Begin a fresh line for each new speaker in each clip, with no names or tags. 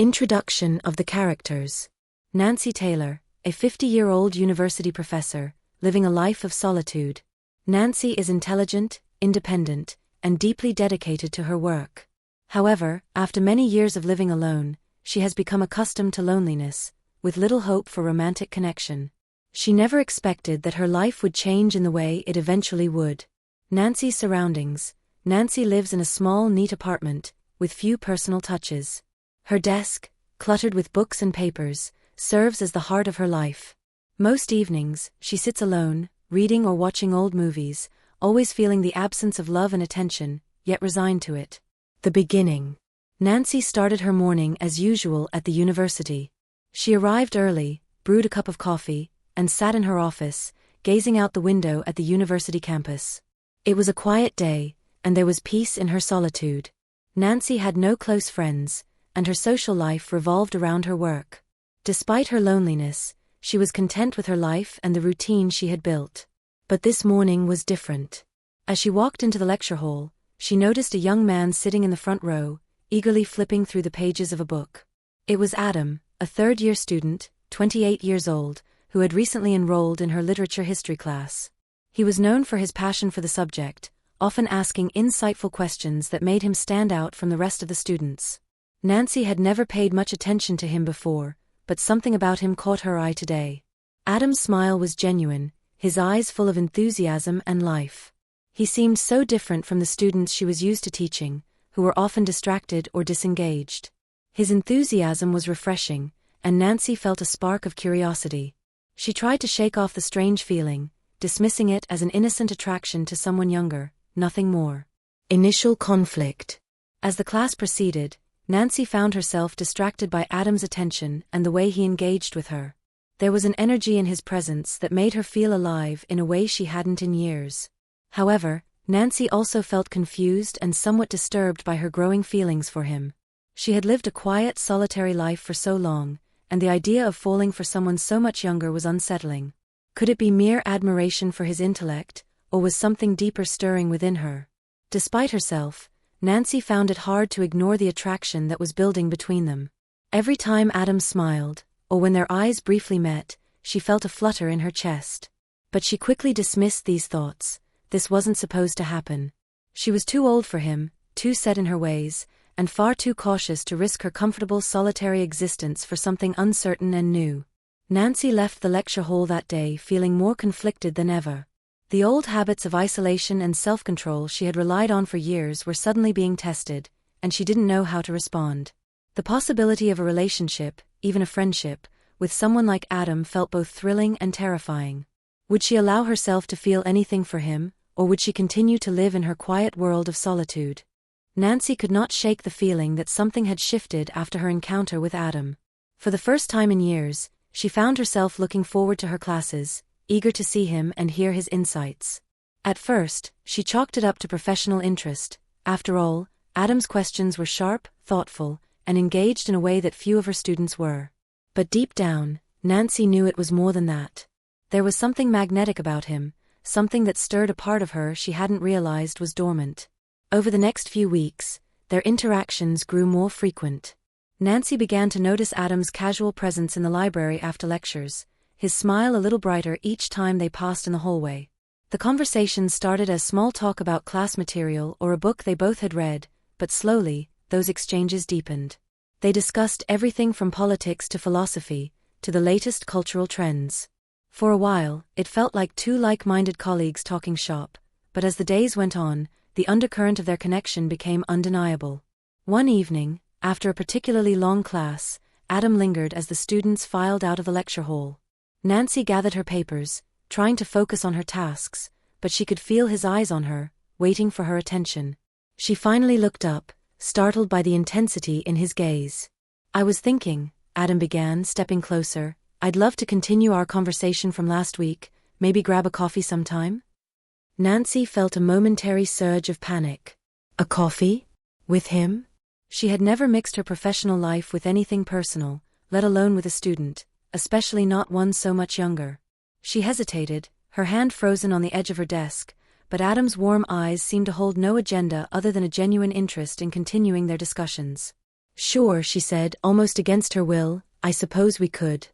Introduction of the characters. Nancy Taylor, a 50-year-old university professor, living a life of solitude. Nancy is intelligent, independent, and deeply dedicated to her work. However, after many years of living alone, she has become accustomed to loneliness, with little hope for romantic connection. She never expected that her life would change in the way it eventually would. Nancy's surroundings. Nancy lives in a small, neat apartment, with few personal touches. Her desk, cluttered with books and papers, serves as the heart of her life. Most evenings, she sits alone, reading or watching old movies, always feeling the absence of love and attention, yet resigned to it. The beginning. Nancy started her morning as usual at the university. She arrived early, brewed a cup of coffee, and sat in her office, gazing out the window at the university campus. It was a quiet day, and there was peace in her solitude. Nancy had no close friends, and her social life revolved around her work. Despite her loneliness, she was content with her life and the routine she had built. But this morning was different. As she walked into the lecture hall, she noticed a young man sitting in the front row, eagerly flipping through the pages of a book. It was Adam, a third-year student, 28 years old, who had recently enrolled in her literature history class. He was known for his passion for the subject, often asking insightful questions that made him stand out from the rest of the students. Nancy had never paid much attention to him before, but something about him caught her eye today. Adam's smile was genuine, his eyes full of enthusiasm and life. He seemed so different from the students she was used to teaching, who were often distracted or disengaged. His enthusiasm was refreshing, and Nancy felt a spark of curiosity. She tried to shake off the strange feeling, dismissing it as an innocent attraction to someone younger, nothing more. Initial conflict. As the class proceeded, Nancy found herself distracted by Adam's attention and the way he engaged with her. There was an energy in his presence that made her feel alive in a way she hadn't in years. However, Nancy also felt confused and somewhat disturbed by her growing feelings for him. She had lived a quiet, solitary life for so long, and the idea of falling for someone so much younger was unsettling. Could it be mere admiration for his intellect, or was something deeper stirring within her? Despite herself, Nancy found it hard to ignore the attraction that was building between them. Every time Adam smiled, or when their eyes briefly met, she felt a flutter in her chest. But she quickly dismissed these thoughts. This wasn't supposed to happen. She was too old for him, too set in her ways, and far too cautious to risk her comfortable solitary existence for something uncertain and new. Nancy left the lecture hall that day feeling more conflicted than ever. The old habits of isolation and self-control she had relied on for years were suddenly being tested, and she didn't know how to respond. The possibility of a relationship, even a friendship, with someone like Adam felt both thrilling and terrifying. Would she allow herself to feel anything for him, or would she continue to live in her quiet world of solitude? Nancy could not shake the feeling that something had shifted after her encounter with Adam. For the first time in years, she found herself looking forward to her classes, eager to see him and hear his insights. At first, she chalked it up to professional interest. After all, Adam's questions were sharp, thoughtful, and engaged in a way that few of her students were. But deep down, Nancy knew it was more than that. There was something magnetic about him, something that stirred a part of her she hadn't realized was dormant. Over the next few weeks, their interactions grew more frequent. Nancy began to notice Adam's casual presence in the library after lectures, his smile a little brighter each time they passed in the hallway. The conversations started as small talk about class material or a book they both had read, but slowly, those exchanges deepened. They discussed everything from politics to philosophy, to the latest cultural trends. For a while, it felt like two like-minded colleagues talking shop, but as the days went on, the undercurrent of their connection became undeniable. One evening, after a particularly long class, Adam lingered as the students filed out of the lecture hall. Nancy gathered her papers, trying to focus on her tasks, but she could feel his eyes on her, waiting for her attention. She finally looked up, startled by the intensity in his gaze. "I was thinking," Adam began, stepping closer, "I'd love to continue our conversation from last week, maybe grab a coffee sometime?" Nancy felt a momentary surge of panic. A coffee? With him? She had never mixed her professional life with anything personal, let alone with a student, especially not one so much younger. She hesitated, her hand frozen on the edge of her desk, but Adam's warm eyes seemed to hold no agenda other than a genuine interest in continuing their discussions. "Sure," she said, almost against her will, "I suppose we could."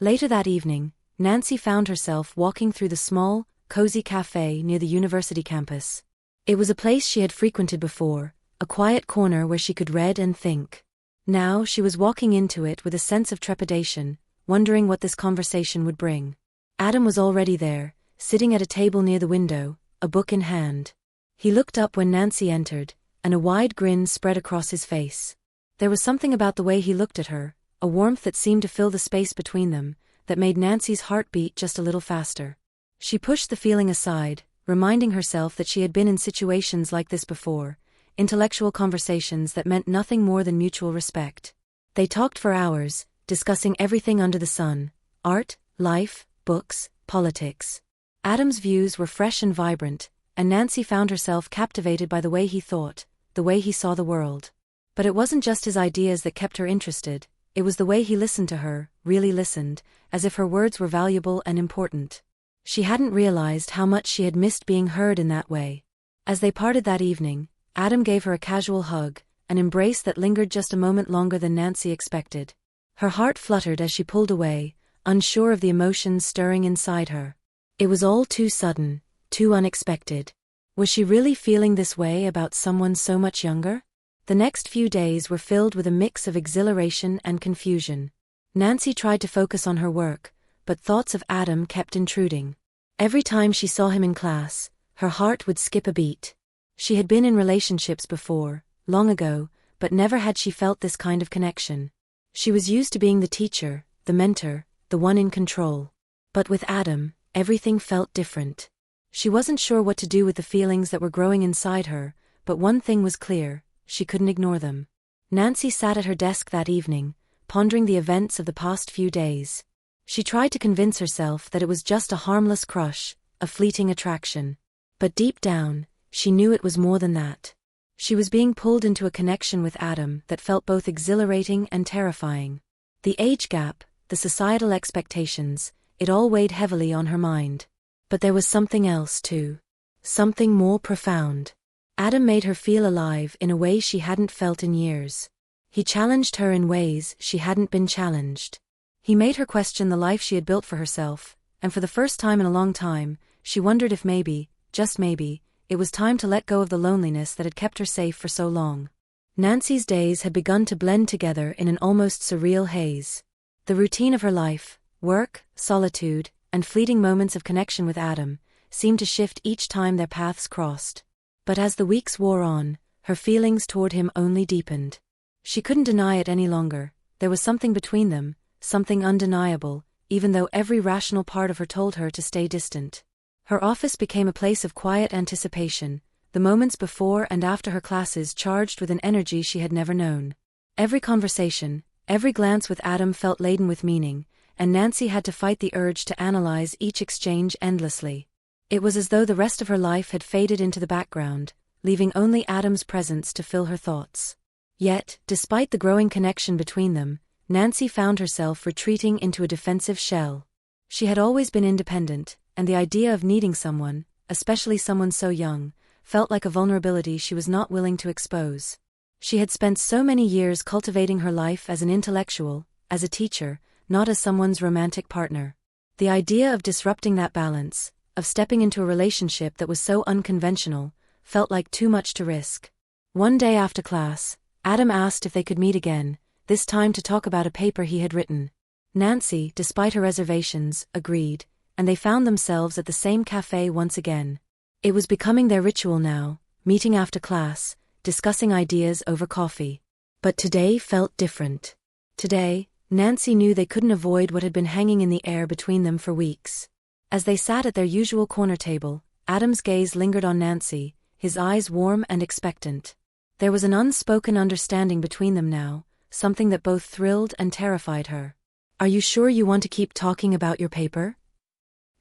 Later that evening, Nancy found herself walking through the small, cozy cafe near the university campus. It was a place she had frequented before, a quiet corner where she could read and think. Now she was walking into it with a sense of trepidation, wondering what this conversation would bring. Adam was already there, sitting at a table near the window, a book in hand. He looked up when Nancy entered, and a wide grin spread across his face. There was something about the way he looked at her, a warmth that seemed to fill the space between them, that made Nancy's heart beat just a little faster. She pushed the feeling aside, reminding herself that she had been in situations like this before, intellectual conversations that meant nothing more than mutual respect. They talked for hours, discussing everything under the sun: art, life, books, politics. Adam's views were fresh and vibrant, and Nancy found herself captivated by the way he thought, the way he saw the world. But it wasn't just his ideas that kept her interested, it was the way he listened to her, really listened, as if her words were valuable and important. She hadn't realized how much she had missed being heard in that way. As they parted that evening, Adam gave her a casual hug, an embrace that lingered just a moment longer than Nancy expected. Her heart fluttered as she pulled away, unsure of the emotions stirring inside her. It was all too sudden, too unexpected. Was she really feeling this way about someone so much younger? The next few days were filled with a mix of exhilaration and confusion. Nancy tried to focus on her work, but thoughts of Adam kept intruding. Every time she saw him in class, her heart would skip a beat. She had been in relationships before, long ago, but never had she felt this kind of connection. She was used to being the teacher, the mentor, the one in control. But with Adam, everything felt different. She wasn't sure what to do with the feelings that were growing inside her, but one thing was clear: she couldn't ignore them. Nancy sat at her desk that evening, pondering the events of the past few days. She tried to convince herself that it was just a harmless crush, a fleeting attraction. But deep down, she knew it was more than that. She was being pulled into a connection with Adam that felt both exhilarating and terrifying. The age gap, the societal expectations, it all weighed heavily on her mind. But there was something else too. Something more profound. Adam made her feel alive in a way she hadn't felt in years. He challenged her in ways she hadn't been challenged. He made her question the life she had built for herself, and for the first time in a long time, she wondered if maybe, just maybe, it was time to let go of the loneliness that had kept her safe for so long. Nancy's days had begun to blend together in an almost surreal haze. The routine of her life, work, solitude, and fleeting moments of connection with Adam, seemed to shift each time their paths crossed. But as the weeks wore on, her feelings toward him only deepened. She couldn't deny it any longer. There was something between them, something undeniable, even though every rational part of her told her to stay distant. Her office became a place of quiet anticipation, the moments before and after her classes charged with an energy she had never known. Every conversation, every glance with Adam felt laden with meaning, and Nancy had to fight the urge to analyze each exchange endlessly. It was as though the rest of her life had faded into the background, leaving only Adam's presence to fill her thoughts. Yet, despite the growing connection between them, Nancy found herself retreating into a defensive shell. She had always been independent, and the idea of needing someone, especially someone so young, felt like a vulnerability she was not willing to expose. She had spent so many years cultivating her life as an intellectual, as a teacher, not as someone's romantic partner. The idea of disrupting that balance, of stepping into a relationship that was so unconventional, felt like too much to risk. One day after class, Adam asked if they could meet again, this time to talk about a paper he had written. Nancy, despite her reservations, agreed, and they found themselves at the same cafe once again. It was becoming their ritual now, meeting after class, discussing ideas over coffee. But today felt different. Today, Nancy knew they couldn't avoid what had been hanging in the air between them for weeks. As they sat at their usual corner table, Adam's gaze lingered on Nancy, his eyes warm and expectant. There was an unspoken understanding between them now, something that both thrilled and terrified her. "Are you sure you want to keep talking about your paper?"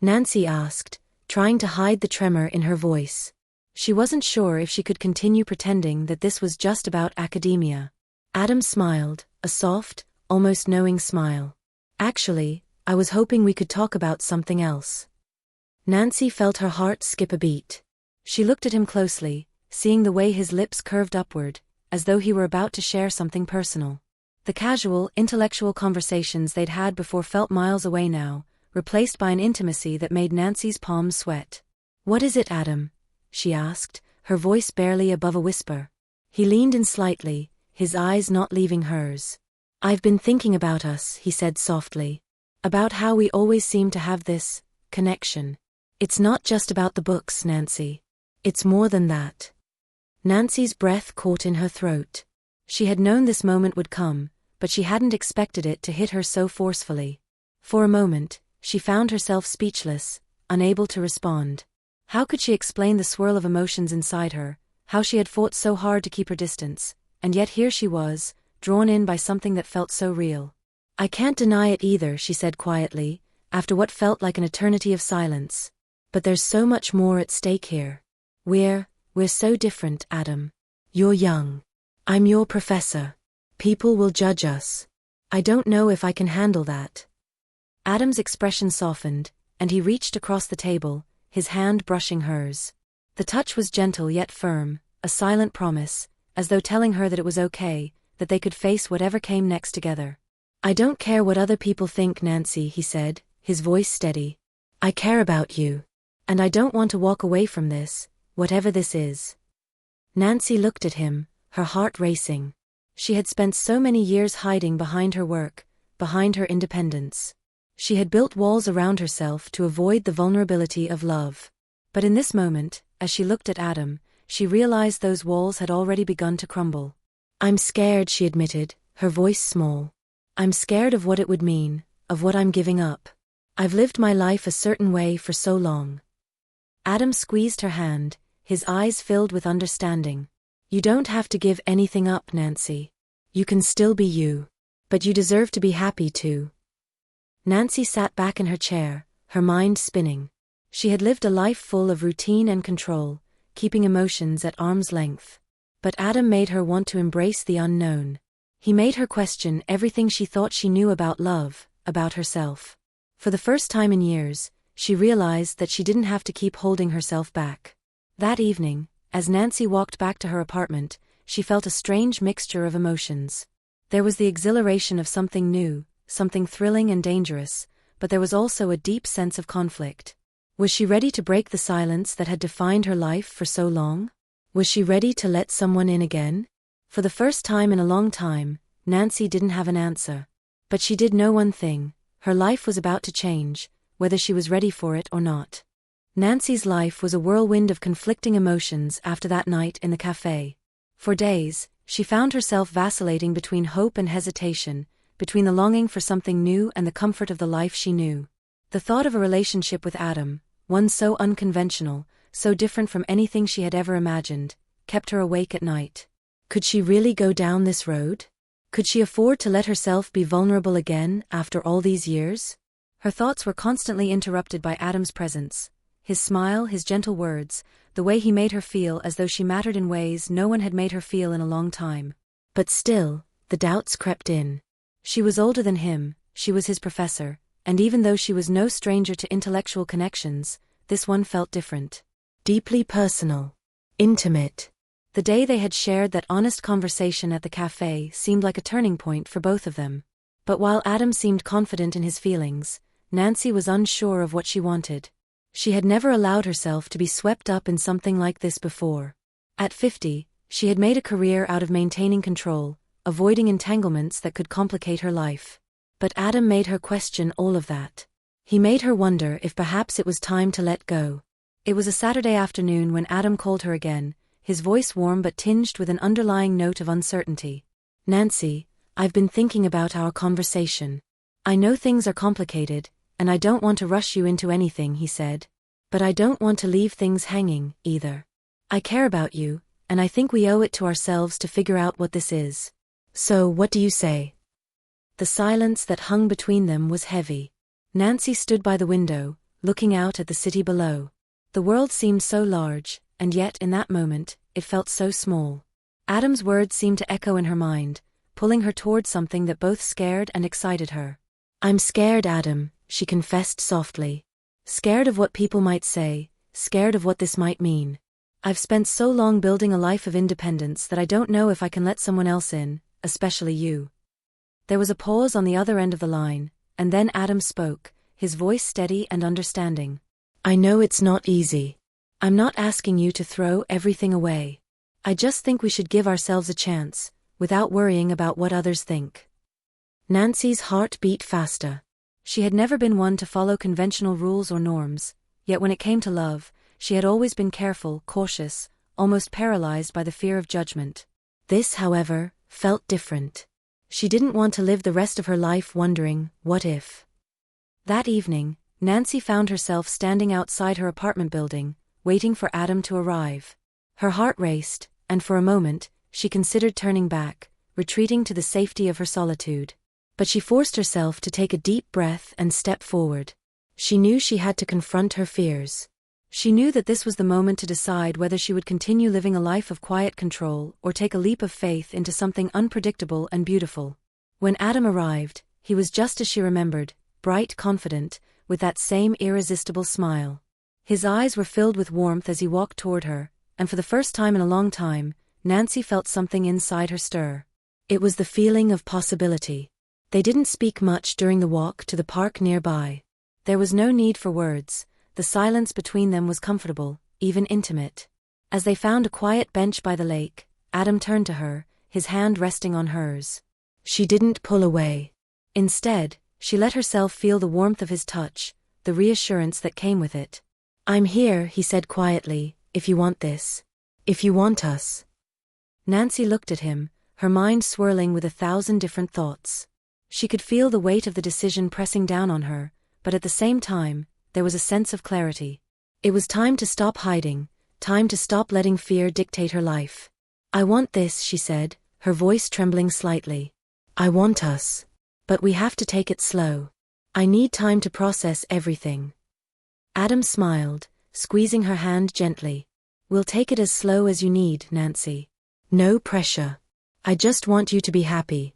Nancy asked, trying to hide the tremor in her voice. She wasn't sure if she could continue pretending that this was just about academia. Adam smiled, a soft, almost knowing smile. "Actually, I was hoping we could talk about something else." Nancy felt her heart skip a beat. She looked at him closely, seeing the way his lips curved upward, as though he were about to share something personal. The casual, intellectual conversations they'd had before felt miles away now, replaced by an intimacy that made Nancy's palms sweat. "What is it, Adam?" she asked, her voice barely above a whisper. He leaned in slightly, his eyes not leaving hers. "I've been thinking about us," he said softly. "About how we always seem to have this connection. It's not just about the books, Nancy. It's more than that." Nancy's breath caught in her throat. She had known this moment would come, but she hadn't expected it to hit her so forcefully. For a moment, she found herself speechless, unable to respond. How could she explain the swirl of emotions inside her, how she had fought so hard to keep her distance, and yet here she was, drawn in by something that felt so real? "I can't deny it either," she said quietly, after what felt like an eternity of silence. "But there's so much more at stake here. We're so different, Adam. You're young. I'm your professor. People will judge us. I don't know if I can handle that." Adam's expression softened, and he reached across the table, his hand brushing hers. The touch was gentle yet firm, a silent promise, as though telling her that it was okay, that they could face whatever came next together. "I don't care what other people think, Nancy," he said, his voice steady. "I care about you. And I don't want to walk away from this, whatever this is." Nancy looked at him, her heart racing. She had spent so many years hiding behind her work, behind her independence. She had built walls around herself to avoid the vulnerability of love. But in this moment, as she looked at Adam, she realized those walls had already begun to crumble. "I'm scared," she admitted, her voice small. "I'm scared of what it would mean, of what I'm giving up. I've lived my life a certain way for so long." Adam squeezed her hand, his eyes filled with understanding. "You don't have to give anything up, Nancy. You can still be you. But you deserve to be happy too." Nancy sat back in her chair, her mind spinning. She had lived a life full of routine and control, keeping emotions at arm's length. But Adam made her want to embrace the unknown. He made her question everything she thought she knew about love, about herself. For the first time in years, she realized that she didn't have to keep holding herself back. That evening, as Nancy walked back to her apartment, she felt a strange mixture of emotions. There was the exhilaration of something new, something thrilling and dangerous, but there was also a deep sense of conflict. Was she ready to break the silence that had defined her life for so long? Was she ready to let someone in again? For the first time in a long time, Nancy didn't have an answer. But she did know one thing: her life was about to change, whether she was ready for it or not. Nancy's life was a whirlwind of conflicting emotions after that night in the cafe. For days, she found herself vacillating between hope and hesitation, between the longing for something new and the comfort of the life she knew. The thought of a relationship with Adam, one so unconventional, so different from anything she had ever imagined, kept her awake at night. Could she really go down this road? Could she afford to let herself be vulnerable again after all these years? Her thoughts were constantly interrupted by Adam's presence. His smile, his gentle words, the way he made her feel as though she mattered in ways no one had made her feel in a long time. But still, the doubts crept in. She was older than him, she was his professor, and even though she was no stranger to intellectual connections, this one felt different. Deeply personal. Intimate. The day they had shared that honest conversation at the cafe seemed like a turning point for both of them. But while Adam seemed confident in his feelings, Nancy was unsure of what she wanted. She had never allowed herself to be swept up in something like this before. At 50, she had made a career out of maintaining control, avoiding entanglements that could complicate her life. But Adam made her question all of that. He made her wonder if perhaps it was time to let go. It was a Saturday afternoon when Adam called her again, his voice warm but tinged with an underlying note of uncertainty. "Nancy, I've been thinking about our conversation. I know things are complicated, and I don't want to rush you into anything," he said. "But I don't want to leave things hanging, either. I care about you, and I think we owe it to ourselves to figure out what this is. So what do you say?" The silence that hung between them was heavy. Nancy stood by the window, looking out at the city below. The world seemed so large, and yet in that moment, it felt so small. Adam's words seemed to echo in her mind, pulling her toward something that both scared and excited her. "I'm scared, Adam," she confessed softly. "Scared of what people might say, scared of what this might mean. I've spent so long building a life of independence that I don't know if I can let someone else in, especially you." There was a pause on the other end of the line, and then Adam spoke, his voice steady and understanding. "I know it's not easy. I'm not asking you to throw everything away. I just think we should give ourselves a chance, without worrying about what others think." Nancy's heart beat faster. She had never been one to follow conventional rules or norms, yet when it came to love, she had always been careful, cautious, almost paralyzed by the fear of judgment. This, however, felt different. She didn't want to live the rest of her life wondering, what if? That evening, Nancy found herself standing outside her apartment building, waiting for Adam to arrive. Her heart raced, and for a moment, she considered turning back, retreating to the safety of her solitude. But she forced herself to take a deep breath and step forward. She knew she had to confront her fears. She knew that this was the moment to decide whether she would continue living a life of quiet control or take a leap of faith into something unpredictable and beautiful. When Adam arrived, he was just as she remembered, bright, confident, with that same irresistible smile. His eyes were filled with warmth as he walked toward her, and for the first time in a long time, Nancy felt something inside her stir. It was the feeling of possibility. They didn't speak much during the walk to the park nearby. There was no need for words. The silence between them was comfortable, even intimate. As they found a quiet bench by the lake, Adam turned to her, his hand resting on hers. She didn't pull away. Instead, she let herself feel the warmth of his touch, the reassurance that came with it. "I'm here," he said quietly, "if you want this. If you want us." Nancy looked at him, her mind swirling with 1,000 different thoughts. She could feel the weight of the decision pressing down on her, but at the same time, there was a sense of clarity. It was time to stop hiding, time to stop letting fear dictate her life. "I want this," she said, her voice trembling slightly. "I want us. But we have to take it slow. I need time to process everything." Adam smiled, squeezing her hand gently. "We'll take it as slow as you need, Nancy. No pressure. I just want you to be happy."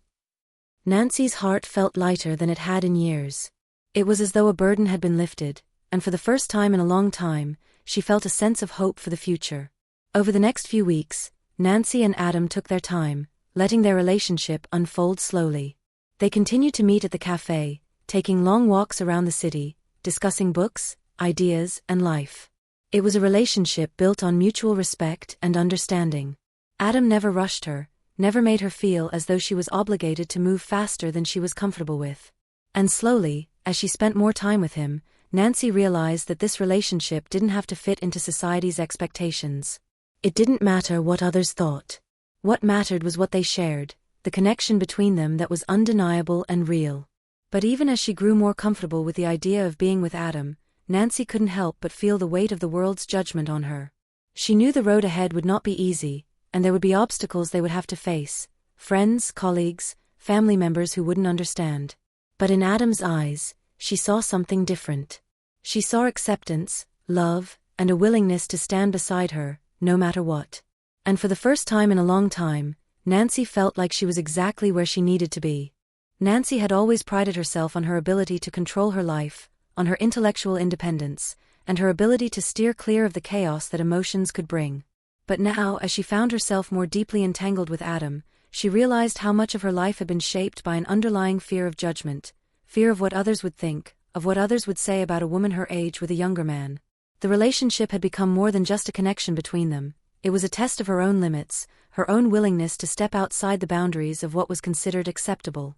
Nancy's heart felt lighter than it had in years. It was as though a burden had been lifted, and for the first time in a long time, she felt a sense of hope for the future. Over the next few weeks, Nancy and Adam took their time, letting their relationship unfold slowly. They continued to meet at the cafe, taking long walks around the city, discussing books, ideas, and life. It was a relationship built on mutual respect and understanding. Adam never rushed her, never made her feel as though she was obligated to move faster than she was comfortable with. And slowly, as she spent more time with him, Nancy realized that this relationship didn't have to fit into society's expectations. It didn't matter what others thought. What mattered was what they shared, the connection between them that was undeniable and real. But even as she grew more comfortable with the idea of being with Adam, Nancy couldn't help but feel the weight of the world's judgment on her. She knew the road ahead would not be easy, and there would be obstacles they would have to face, friends, colleagues, family members who wouldn't understand. But in Adam's eyes, she saw something different. She saw acceptance, love, and a willingness to stand beside her, no matter what. And for the first time in a long time, Nancy felt like she was exactly where she needed to be. Nancy had always prided herself on her ability to control her life, on her intellectual independence, and her ability to steer clear of the chaos that emotions could bring. But now, as she found herself more deeply entangled with Adam, she realized how much of her life had been shaped by an underlying fear of judgment, fear of what others would think, of what others would say about a woman her age with a younger man. The relationship had become more than just a connection between them. It was a test of her own limits, her own willingness to step outside the boundaries of what was considered acceptable.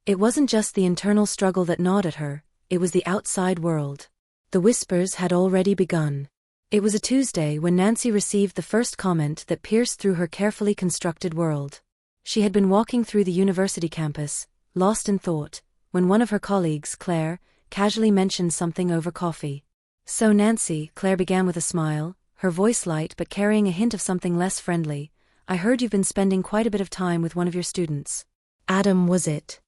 It wasn't just the internal struggle that gnawed at her, it was the outside world. The whispers had already begun. It was a Tuesday when Nancy received the first comment that pierced through her carefully constructed world. She had been walking through the university campus, lost in thought, when one of her colleagues, Claire, casually mentioned something over coffee. "So Nancy," Claire began with a smile, her voice light but carrying a hint of something less friendly, "I heard you've been spending quite a bit of time with one of your students." Adam, was it?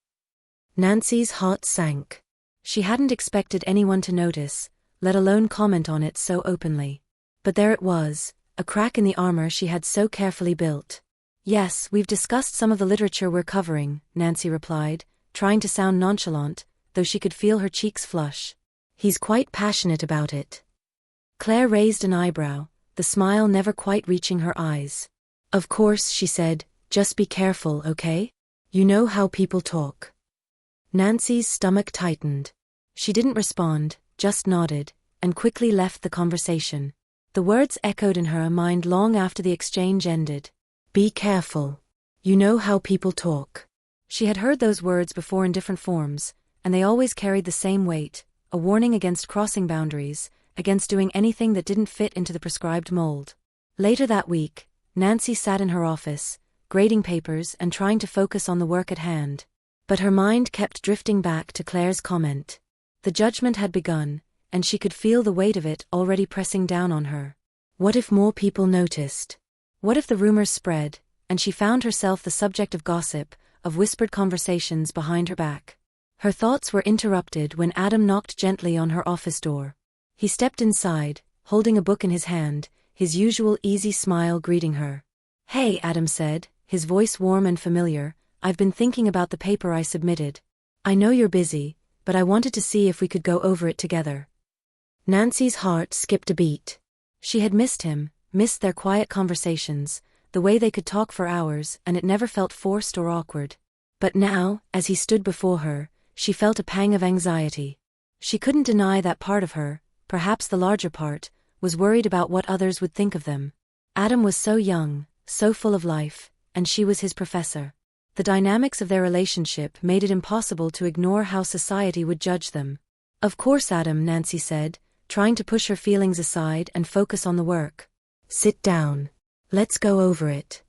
Nancy's heart sank. She hadn't expected anyone to notice, let alone comment on it so openly. But there it was, a crack in the armor she had so carefully built. "Yes, we've discussed some of the literature we're covering," Nancy replied, trying to sound nonchalant, though she could feel her cheeks flush. "He's quite passionate about it." Claire raised an eyebrow, the smile never quite reaching her eyes. "Of course," she said, "just be careful, okay? You know how people talk." Nancy's stomach tightened. She didn't respond, just nodded, and quickly left the conversation. The words echoed in her mind long after the exchange ended. Be careful. You know how people talk. She had heard those words before in different forms, and they always carried the same weight, a warning against crossing boundaries, against doing anything that didn't fit into the prescribed mold. Later that week, Nancy sat in her office, grading papers and trying to focus on the work at hand. But her mind kept drifting back to Claire's comment. The judgment had begun, and she could feel the weight of it already pressing down on her. What if more people noticed? What if the rumors spread, and she found herself the subject of gossip, of whispered conversations behind her back? Her thoughts were interrupted when Adam knocked gently on her office door. He stepped inside, holding a book in his hand, his usual easy smile greeting her. "Hey," Adam said, his voice warm and familiar, "I've been thinking about the paper I submitted. I know you're busy, but I wanted to see if we could go over it together." Nancy's heart skipped a beat. She had missed him, missed their quiet conversations, the way they could talk for hours, and it never felt forced or awkward. But now, as he stood before her, she felt a pang of anxiety. She couldn't deny that part of her, perhaps the larger part, was worried about what others would think of them. Adam was so young, so full of life, and she was his professor. The dynamics of their relationship made it impossible to ignore how society would judge them. "Of course, Adam," Nancy said, trying to push her feelings aside and focus on the work. "Sit down. Let's go over it."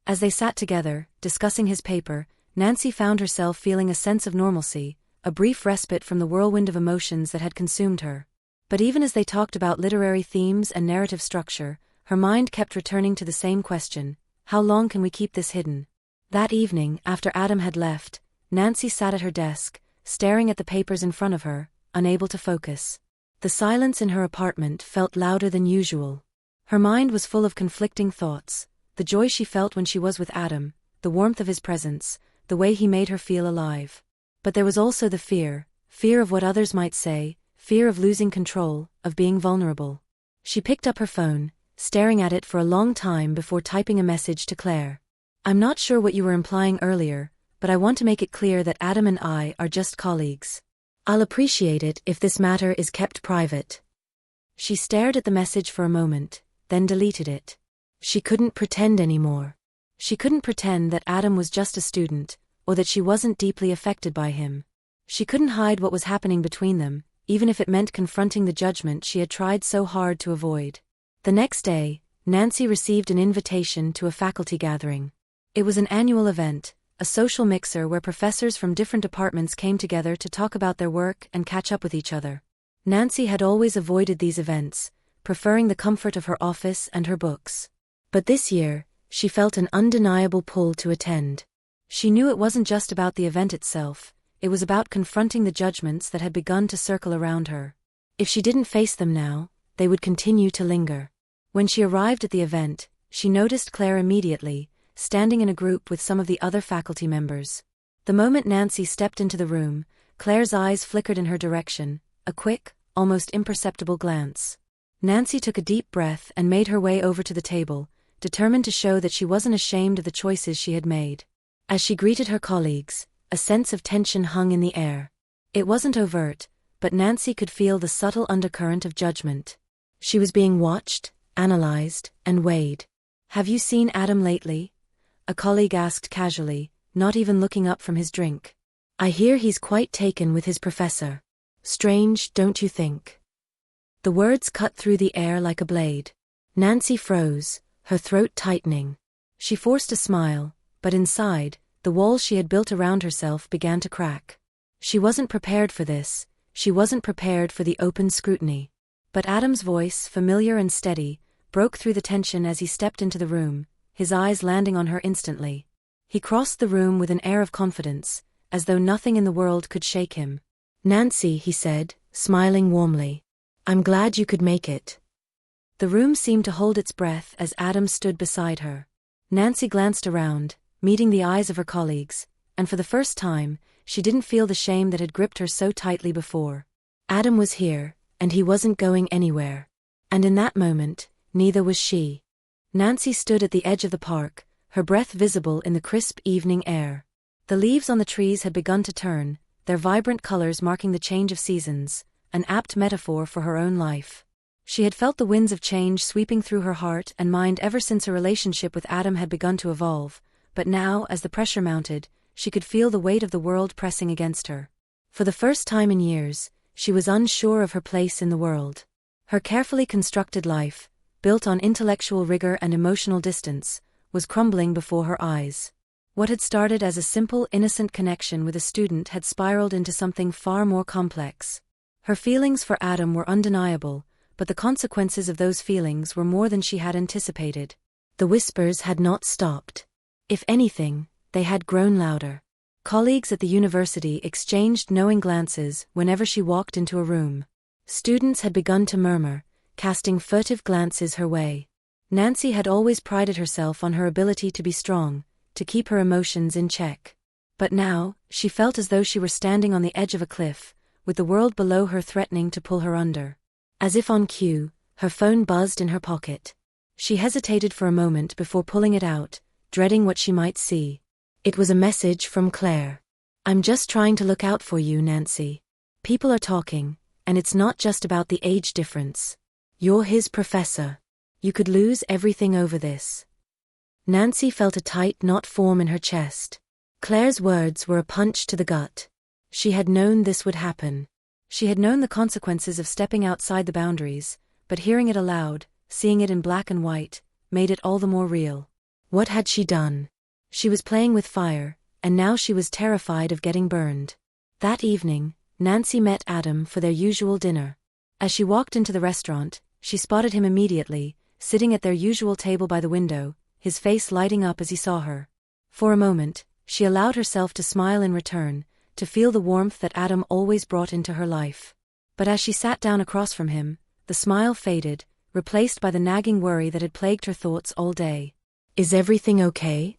As they sat together, discussing his paper, Nancy found herself feeling a sense of normalcy, a brief respite from the whirlwind of emotions that had consumed her. But even as they talked about literary themes and narrative structure, her mind kept returning to the same question: how long can we keep this hidden? That evening, after Adam had left, Nancy sat at her desk, staring at the papers in front of her, unable to focus. The silence in her apartment felt louder than usual. Her mind was full of conflicting thoughts: the joy she felt when she was with Adam, the warmth of his presence, the way he made her feel alive. But there was also the fear of what others might say, fear of losing control, of being vulnerable. She picked up her phone, staring at it for a long time before typing a message to Claire. "I'm not sure what you were implying earlier, but I want to make it clear that Adam and I are just colleagues. I'll appreciate it if this matter is kept private." She stared at the message for a moment, then deleted it. She couldn't pretend anymore. She couldn't pretend that Adam was just a student, or that she wasn't deeply affected by him. She couldn't hide what was happening between them, even if it meant confronting the judgment she had tried so hard to avoid. The next day, Nancy received an invitation to a faculty gathering. It was an annual event, a social mixer where professors from different departments came together to talk about their work and catch up with each other. Nancy had always avoided these events, preferring the comfort of her office and her books. But this year, she felt an undeniable pull to attend. She knew it wasn't just about the event itself, it was about confronting the judgments that had begun to circle around her. If she didn't face them now, they would continue to linger. When she arrived at the event, she noticed Claire immediately, standing in a group with some of the other faculty members. The moment Nancy stepped into the room, Claire's eyes flickered in her direction, a quick, almost imperceptible glance. Nancy took a deep breath and made her way over to the table, determined to show that she wasn't ashamed of the choices she had made. As she greeted her colleagues, a sense of tension hung in the air. It wasn't overt, but Nancy could feel the subtle undercurrent of judgment. She was being watched, analyzed, and weighed. "Have you seen Adam lately?" a colleague asked casually, not even looking up from his drink. "I hear he's quite taken with his professor. Strange, don't you think?" The words cut through the air like a blade. Nancy froze, her throat tightening. She forced a smile, but inside, the walls she had built around herself began to crack. She wasn't prepared for this, she wasn't prepared for the open scrutiny. But Adam's voice, familiar and steady, broke through the tension as he stepped into the room, his eyes landing on her instantly. He crossed the room with an air of confidence, as though nothing in the world could shake him. "Nancy," he said, smiling warmly. "I'm glad you could make it." The room seemed to hold its breath as Adam stood beside her. Nancy glanced around, meeting the eyes of her colleagues, and for the first time, she didn't feel the shame that had gripped her so tightly before. Adam was here, and he wasn't going anywhere. And in that moment, Neither was she. Nancy stood at the edge of the park, her breath visible in the crisp evening air. The leaves on the trees had begun to turn, their vibrant colors marking the change of seasons, an apt metaphor for her own life. She had felt the winds of change sweeping through her heart and mind ever since her relationship with Adam had begun to evolve, but now, as the pressure mounted, she could feel the weight of the world pressing against her. For the first time in years, she was unsure of her place in the world. Her carefully constructed life, built on intellectual rigor and emotional distance, was crumbling before her eyes. What had started as a simple, innocent connection with a student had spiraled into something far more complex. Her feelings for Adam were undeniable, but the consequences of those feelings were more than she had anticipated. The whispers had not stopped. If anything, they had grown louder. Colleagues at the university exchanged knowing glances whenever she walked into a room. Students had begun to murmur, casting furtive glances her way. Nancy had always prided herself on her ability to be strong, to keep her emotions in check. But now, she felt as though she were standing on the edge of a cliff, with the world below her threatening to pull her under. As if on cue, her phone buzzed in her pocket. She hesitated for a moment before pulling it out, dreading what she might see. It was a message from Claire. "I'm just trying to look out for you, Nancy. People are talking, and it's not just about the age difference. You're his professor. You could lose everything over this." Nancy felt a tight knot form in her chest. Claire's words were a punch to the gut. She had known this would happen. She had known the consequences of stepping outside the boundaries, but hearing it aloud, seeing it in black and white, made it all the more real. What had she done? She was playing with fire, and now she was terrified of getting burned. That evening, Nancy met Adam for their usual dinner. As she walked into the restaurant, she spotted him immediately, sitting at their usual table by the window, his face lighting up as he saw her. For a moment, she allowed herself to smile in return, to feel the warmth that Adam always brought into her life. But as she sat down across from him, the smile faded, replaced by the nagging worry that had plagued her thoughts all day. "Is everything okay?"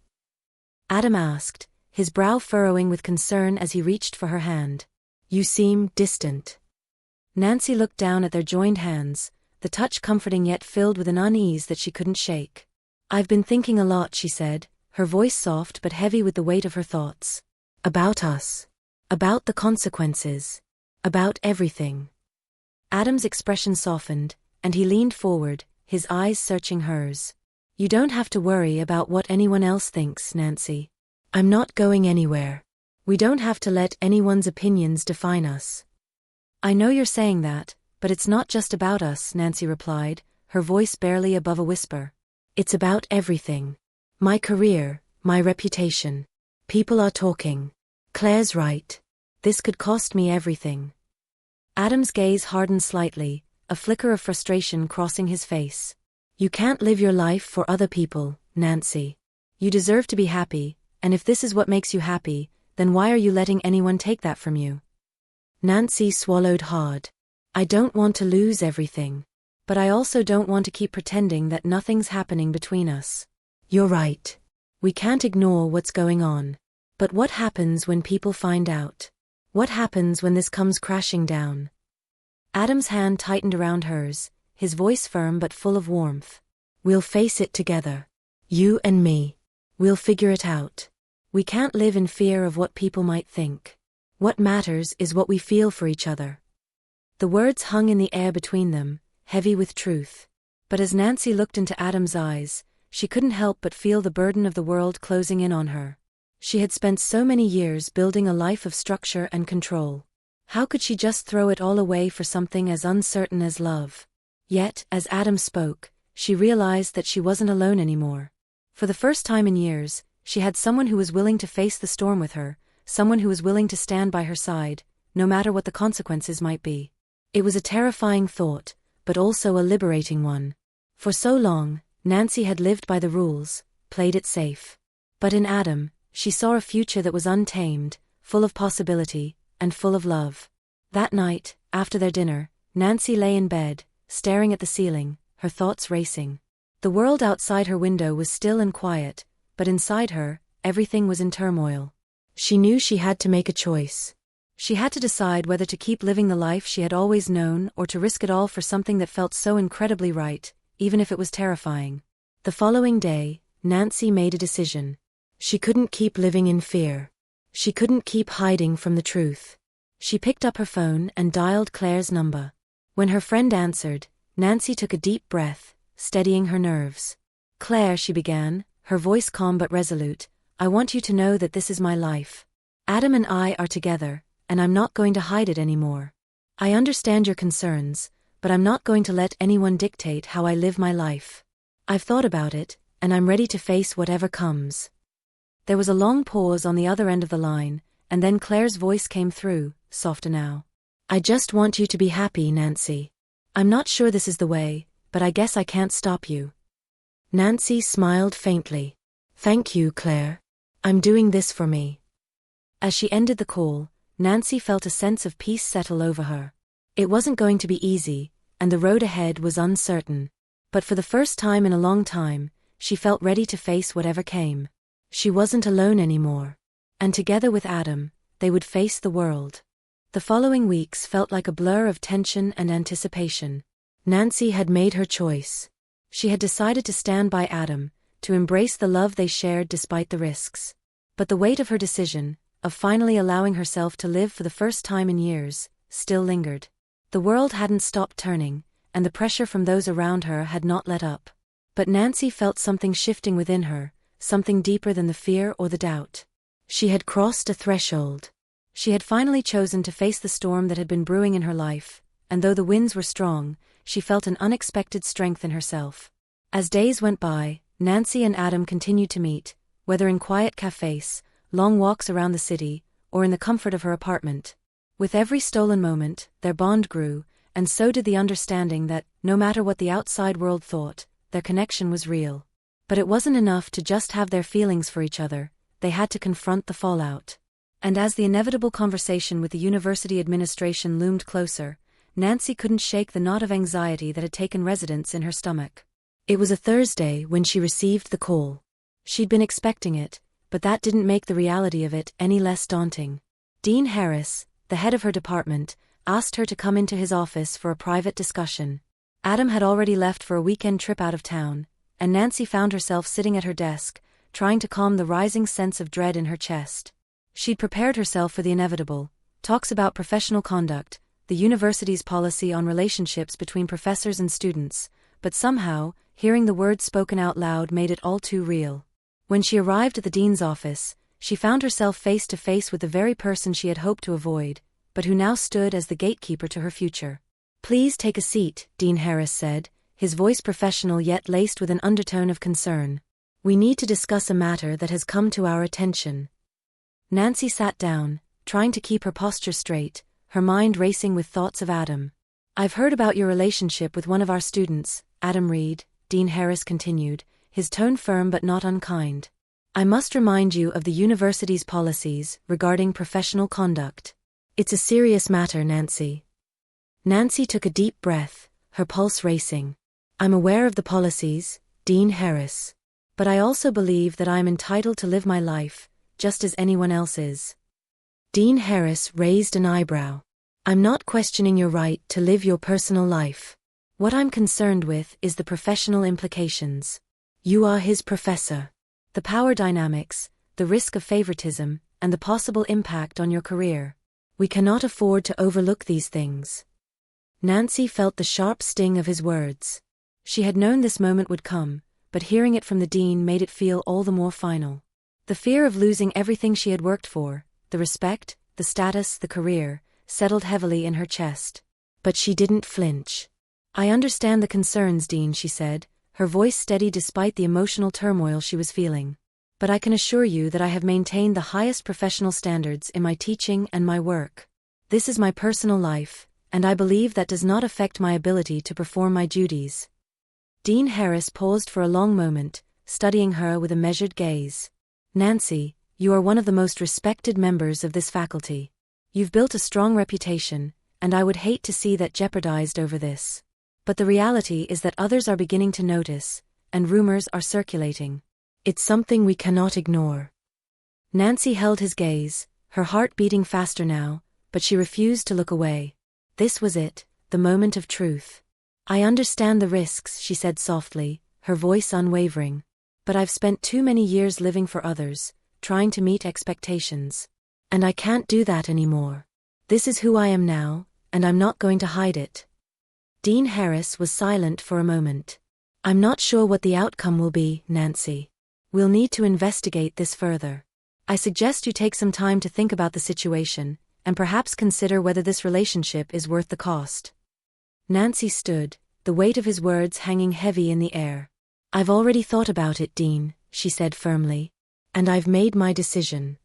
Adam asked, his brow furrowing with concern as he reached for her hand. "You seem distant." Nancy looked down at their joined hands, the touch comforting yet filled with an unease that she couldn't shake. "I've been thinking a lot," she said, her voice soft but heavy with the weight of her thoughts. "About us. About the consequences. About everything." Adam's expression softened, and he leaned forward, his eyes searching hers. "You don't have to worry about what anyone else thinks, Nancy. I'm not going anywhere. We don't have to let anyone's opinions define us." "I know you're saying that, but it's not just about us," Nancy replied, her voice barely above a whisper. "It's about everything. My career, my reputation. People are talking. Claire's right. This could cost me everything." Adam's gaze hardened slightly, a flicker of frustration crossing his face. "You can't live your life for other people, Nancy. You deserve to be happy, and if this is what makes you happy, then why are you letting anyone take that from you?" Nancy swallowed hard. "I don't want to lose everything. But I also don't want to keep pretending that nothing's happening between us." "You're right. We can't ignore what's going on. But what happens when people find out? What happens when this comes crashing down?" Adam's hand tightened around hers, his voice firm but full of warmth. "We'll face it together. You and me. We'll figure it out. We can't live in fear of what people might think. What matters is what we feel for each other." The words hung in the air between them, heavy with truth. But as Nancy looked into Adam's eyes, she couldn't help but feel the burden of the world closing in on her. She had spent so many years building a life of structure and control. How could she just throw it all away for something as uncertain as love? Yet, as Adam spoke, she realized that she wasn't alone anymore. For the first time in years, she had someone who was willing to face the storm with her, someone who was willing to stand by her side, no matter what the consequences might be. It was a terrifying thought, but also a liberating one. For so long, Nancy had lived by the rules, played it safe. But in Adam, she saw a future that was untamed, full of possibility, and full of love. That night, after their dinner, Nancy lay in bed, staring at the ceiling, her thoughts racing. The world outside her window was still and quiet, but inside her, everything was in turmoil. She knew she had to make a choice. She had to decide whether to keep living the life she had always known or to risk it all for something that felt so incredibly right, even if it was terrifying. The following day, Nancy made a decision. She couldn't keep living in fear. She couldn't keep hiding from the truth. She picked up her phone and dialed Claire's number. When her friend answered, Nancy took a deep breath, steadying her nerves. "Claire," she began, her voice calm but resolute, "I want you to know that this is my life. Adam and I are together, and I'm not going to hide it anymore. I understand your concerns, but I'm not going to let anyone dictate how I live my life. I've thought about it, and I'm ready to face whatever comes." There was a long pause on the other end of the line, and then Claire's voice came through, softer now. "I just want you to be happy, Nancy. I'm not sure this is the way, but I guess I can't stop you." Nancy smiled faintly. "Thank you, Claire. I'm doing this for me." As she ended the call, Nancy felt a sense of peace settle over her. It wasn't going to be easy, and the road ahead was uncertain. But for the first time in a long time, she felt ready to face whatever came. She wasn't alone anymore. And together with Adam, they would face the world. The following weeks felt like a blur of tension and anticipation. Nancy had made her choice. She had decided to stand by Adam, to embrace the love they shared despite the risks. But the weight of her decision, of finally allowing herself to live for the first time in years, still lingered. The world hadn't stopped turning, and the pressure from those around her had not let up. But Nancy felt something shifting within her, something deeper than the fear or the doubt. She had crossed a threshold. She had finally chosen to face the storm that had been brewing in her life, and though the winds were strong, she felt an unexpected strength in herself. As days went by, Nancy and Adam continued to meet, whether in quiet cafes, long walks around the city, or in the comfort of her apartment. With every stolen moment, their bond grew, and so did the understanding that, no matter what the outside world thought, their connection was real. But it wasn't enough to just have their feelings for each other, they had to confront the fallout. And as the inevitable conversation with the university administration loomed closer, Nancy couldn't shake the knot of anxiety that had taken residence in her stomach. It was a Thursday when she received the call. She'd been expecting it, but that didn't make the reality of it any less daunting. Dean Harris, the head of her department, asked her to come into his office for a private discussion. Adam had already left for a weekend trip out of town, and Nancy found herself sitting at her desk, trying to calm the rising sense of dread in her chest. She'd prepared herself for the inevitable: talks about professional conduct, the university's policy on relationships between professors and students, but somehow, hearing the words spoken out loud made it all too real. When she arrived at the dean's office, she found herself face to face with the very person she had hoped to avoid, but who now stood as the gatekeeper to her future. "Please take a seat," Dean Harris said, his voice professional yet laced with an undertone of concern. "We need to discuss a matter that has come to our attention." Nancy sat down, trying to keep her posture straight, her mind racing with thoughts of Adam. "I've heard about your relationship with one of our students, Adam Reed," Dean Harris continued, his tone firm but not unkind. "I must remind you of the university's policies regarding professional conduct. It's a serious matter, Nancy." Nancy took a deep breath, her pulse racing. "I'm aware of the policies, Dean Harris. But I also believe that I am entitled to live my life, just as anyone else is." Dean Harris raised an eyebrow. "I'm not questioning your right to live your personal life. What I'm concerned with is the professional implications. You are his professor. The power dynamics, the risk of favoritism, and the possible impact on your career. We cannot afford to overlook these things." Nancy felt the sharp sting of his words. She had known this moment would come, but hearing it from the dean made it feel all the more final. The fear of losing everything she had worked for, the respect, the status, the career, settled heavily in her chest. But she didn't flinch. "I understand the concerns, Dean," she said, her voice steady despite the emotional turmoil she was feeling. "But I can assure you that I have maintained the highest professional standards in my teaching and my work. This is my personal life, and I believe that does not affect my ability to perform my duties." Dean Harris paused for a long moment, studying her with a measured gaze. "Nancy, you are one of the most respected members of this faculty. You've built a strong reputation, and I would hate to see that jeopardized over this. But the reality is that others are beginning to notice, and rumors are circulating. It's something we cannot ignore." Nancy held his gaze, her heart beating faster now, but she refused to look away. This was it, the moment of truth. "I understand the risks," she said softly, her voice unwavering. "But I've spent too many years living for others, trying to meet expectations. And I can't do that anymore. This is who I am now, and I'm not going to hide it." Dean Harris was silent for a moment. "I'm not sure what the outcome will be, Nancy. We'll need to investigate this further. I suggest you take some time to think about the situation, and perhaps consider whether this relationship is worth the cost." Nancy stood, the weight of his words hanging heavy in the air. "I've already thought about it, Dean," she said firmly. "And I've made my decision."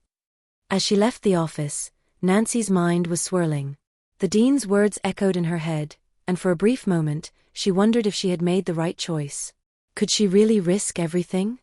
As she left the office, Nancy's mind was swirling. The Dean's words echoed in her head, and for a brief moment, she wondered if she had made the right choice. Could she really risk everything?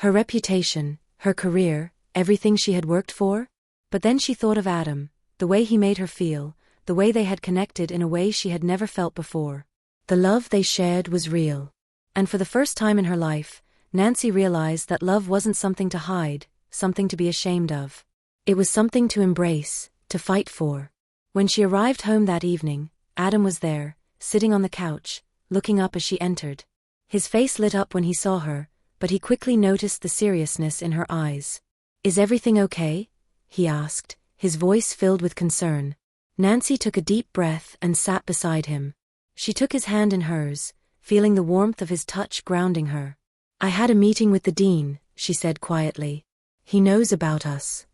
Her reputation, her career, everything she had worked for? But then she thought of Adam, the way he made her feel, the way they had connected in a way she had never felt before. The love they shared was real. And for the first time in her life, Nancy realized that love wasn't something to hide, something to be ashamed of. It was something to embrace, to fight for. When she arrived home that evening, Adam was there, sitting on the couch, looking up as she entered. His face lit up when he saw her, but he quickly noticed the seriousness in her eyes. "Is everything okay?" he asked, his voice filled with concern. Nancy took a deep breath and sat beside him. She took his hand in hers, feeling the warmth of his touch grounding her. "I had a meeting with the Dean," she said quietly. "He knows about us."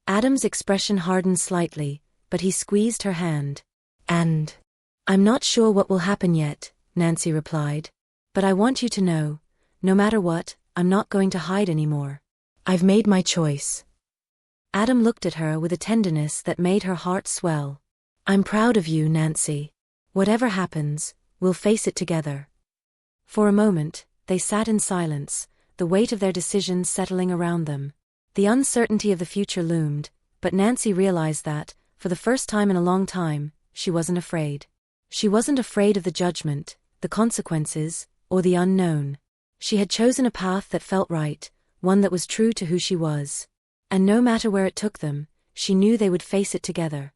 Adam's expression hardened slightly, but he squeezed her hand. "And I'm not sure what will happen yet," Nancy replied. "But I want you to know, no matter what, I'm not going to hide anymore. I've made my choice." Adam looked at her with a tenderness that made her heart swell. "I'm proud of you, Nancy. Whatever happens, we'll face it together." For a moment, they sat in silence, the weight of their decisions settling around them. The uncertainty of the future loomed, but Nancy realized that, for the first time in a long time, she wasn't afraid. She wasn't afraid of the judgment, the consequences, or the unknown. She had chosen a path that felt right, one that was true to who she was. And no matter where it took them, she knew they would face it together.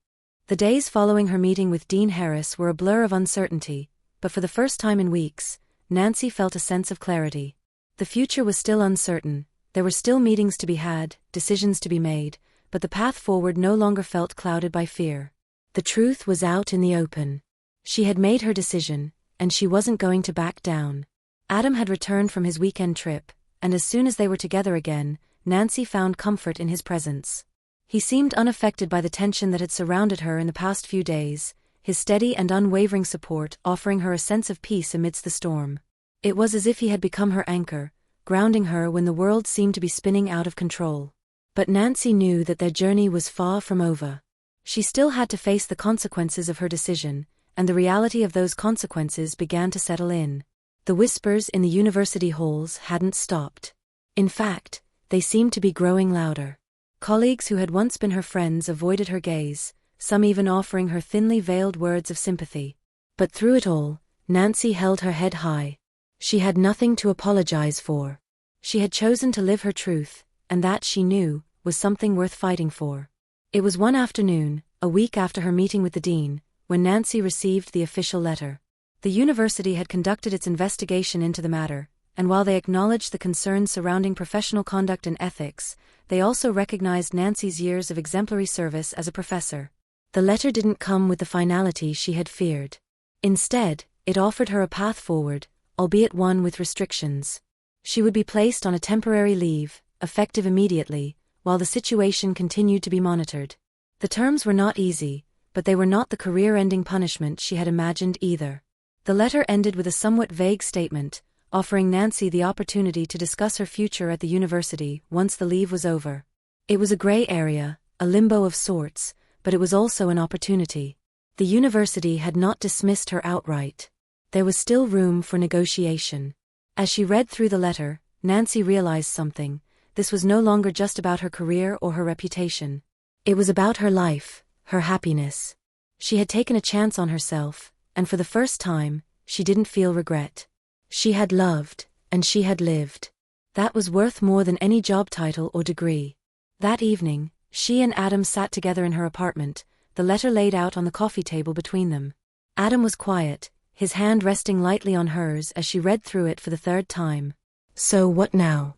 The days following her meeting with Dean Harris were a blur of uncertainty, but for the first time in weeks, Nancy felt a sense of clarity. The future was still uncertain, there were still meetings to be had, decisions to be made, but the path forward no longer felt clouded by fear. The truth was out in the open. She had made her decision, and she wasn't going to back down. Adam had returned from his weekend trip, and as soon as they were together again, Nancy found comfort in his presence. He seemed unaffected by the tension that had surrounded her in the past few days, his steady and unwavering support offering her a sense of peace amidst the storm. It was as if he had become her anchor, grounding her when the world seemed to be spinning out of control. But Nancy knew that their journey was far from over. She still had to face the consequences of her decision, and the reality of those consequences began to settle in. The whispers in the university halls hadn't stopped. In fact, they seemed to be growing louder. Colleagues who had once been her friends avoided her gaze, some even offering her thinly veiled words of sympathy. But through it all, Nancy held her head high. She had nothing to apologize for. She had chosen to live her truth, and that, she knew, was something worth fighting for. It was one afternoon, a week after her meeting with the dean, when Nancy received the official letter. The university had conducted its investigation into the matter, and while they acknowledged the concerns surrounding professional conduct and ethics, they also recognized Nancy's years of exemplary service as a professor. The letter didn't come with the finality she had feared. Instead, it offered her a path forward, albeit one with restrictions. She would be placed on a temporary leave, effective immediately, while the situation continued to be monitored. The terms were not easy, but they were not the career-ending punishment she had imagined either. The letter ended with a somewhat vague statement, offering Nancy the opportunity to discuss her future at the university once the leave was over. It was a gray area, a limbo of sorts, but it was also an opportunity. The university had not dismissed her outright. There was still room for negotiation. As she read through the letter, Nancy realized something. This was no longer just about her career or her reputation. It was about her life, her happiness. She had taken a chance on herself, and for the first time, she didn't feel regret. She had loved, and she had lived. That was worth more than any job title or degree. That evening, she and Adam sat together in her apartment, the letter laid out on the coffee table between them. Adam was quiet, his hand resting lightly on hers as she read through it for the third time. "So what now?"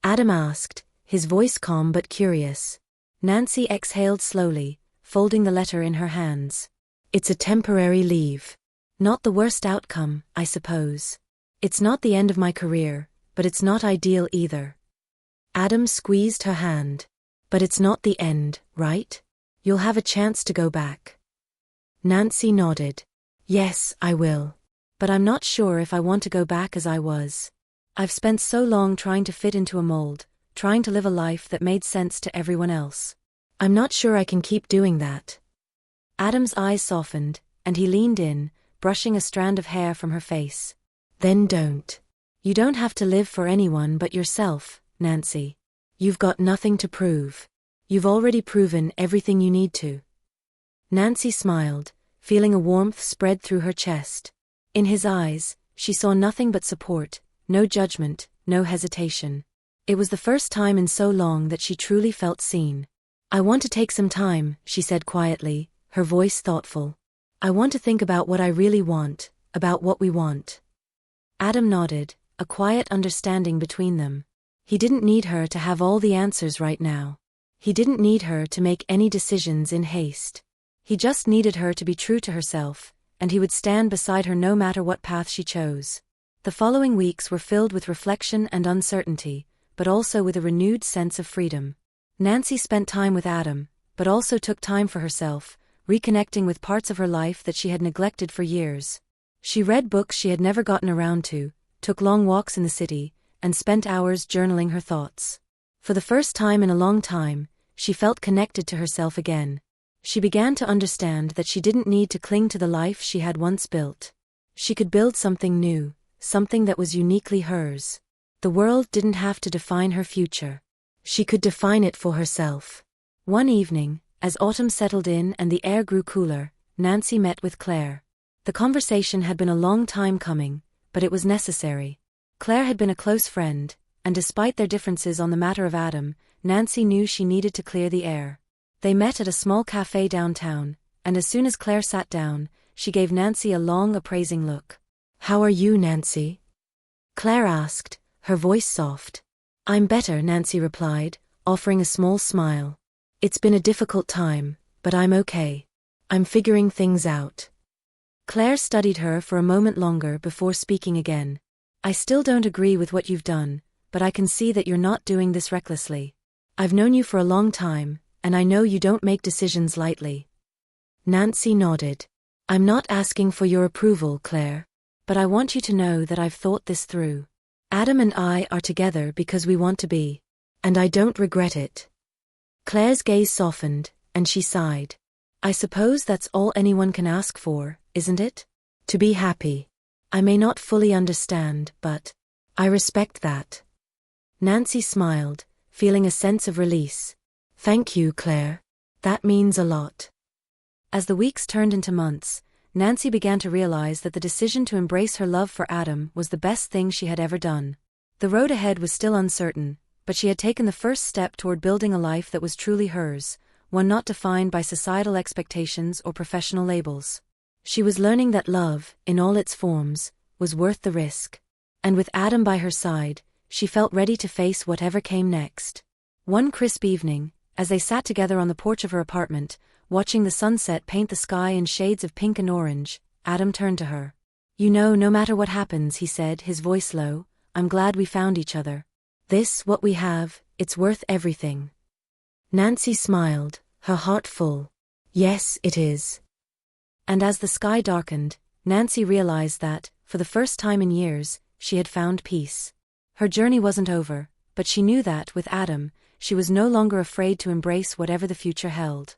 Adam asked, his voice calm but curious. Nancy exhaled slowly, folding the letter in her hands. "It's a temporary leave. Not the worst outcome, I suppose. It's not the end of my career, but it's not ideal either." Adam squeezed her hand. "But it's not the end, right? You'll have a chance to go back." Nancy nodded. "Yes, I will. But I'm not sure if I want to go back as I was. I've spent so long trying to fit into a mold, trying to live a life that made sense to everyone else. I'm not sure I can keep doing that." Adam's eyes softened, and he leaned in, brushing a strand of hair from her face. "Then don't. You don't have to live for anyone but yourself, Nancy. You've got nothing to prove. You've already proven everything you need to." Nancy smiled, feeling a warmth spread through her chest. In his eyes, she saw nothing but support, no judgment, no hesitation. It was the first time in so long that she truly felt seen. "I want to take some time," she said quietly, her voice thoughtful. "I want to think about what I really want, about what we want." Adam nodded, a quiet understanding between them. He didn't need her to have all the answers right now. He didn't need her to make any decisions in haste. He just needed her to be true to herself, and he would stand beside her no matter what path she chose. The following weeks were filled with reflection and uncertainty, but also with a renewed sense of freedom. Nancy spent time with Adam, but also took time for herself, reconnecting with parts of her life that she had neglected for years. She read books she had never gotten around to, took long walks in the city, and spent hours journaling her thoughts. For the first time in a long time, she felt connected to herself again. She began to understand that she didn't need to cling to the life she had once built. She could build something new, something that was uniquely hers. The world didn't have to define her future. She could define it for herself. One evening, as autumn settled in and the air grew cooler, Nancy met with Claire. The conversation had been a long time coming, but it was necessary. Claire had been a close friend, and despite their differences on the matter of Adam, Nancy knew she needed to clear the air. They met at a small cafe downtown, and as soon as Claire sat down, she gave Nancy a long appraising look. "How are you, Nancy?" Claire asked, her voice soft. "I'm better," Nancy replied, offering a small smile. "It's been a difficult time, but I'm okay. I'm figuring things out." Claire studied her for a moment longer before speaking again. "I still don't agree with what you've done, but I can see that you're not doing this recklessly. I've known you for a long time, and I know you don't make decisions lightly." Nancy nodded. "I'm not asking for your approval, Claire. But I want you to know that I've thought this through. Adam and I are together because we want to be. And I don't regret it." Claire's gaze softened, and she sighed. "I suppose that's all anyone can ask for, isn't it? To be happy. I may not fully understand, but I respect that." Nancy smiled, feeling a sense of release. "Thank you, Claire. That means a lot." As the weeks turned into months, Nancy began to realize that the decision to embrace her love for Adam was the best thing she had ever done. The road ahead was still uncertain, but she had taken the first step toward building a life that was truly hers, one not defined by societal expectations or professional labels. She was learning that love, in all its forms, was worth the risk. And with Adam by her side, she felt ready to face whatever came next. One crisp evening, as they sat together on the porch of her apartment, watching the sunset paint the sky in shades of pink and orange, Adam turned to her. "You know, no matter what happens," he said, his voice low, "I'm glad we found each other. This, what we have, it's worth everything." Nancy smiled, her heart full. "Yes, it is." And as the sky darkened, Nancy realized that, for the first time in years, she had found peace. Her journey wasn't over, but she knew that, with Adam, she was no longer afraid to embrace whatever the future held.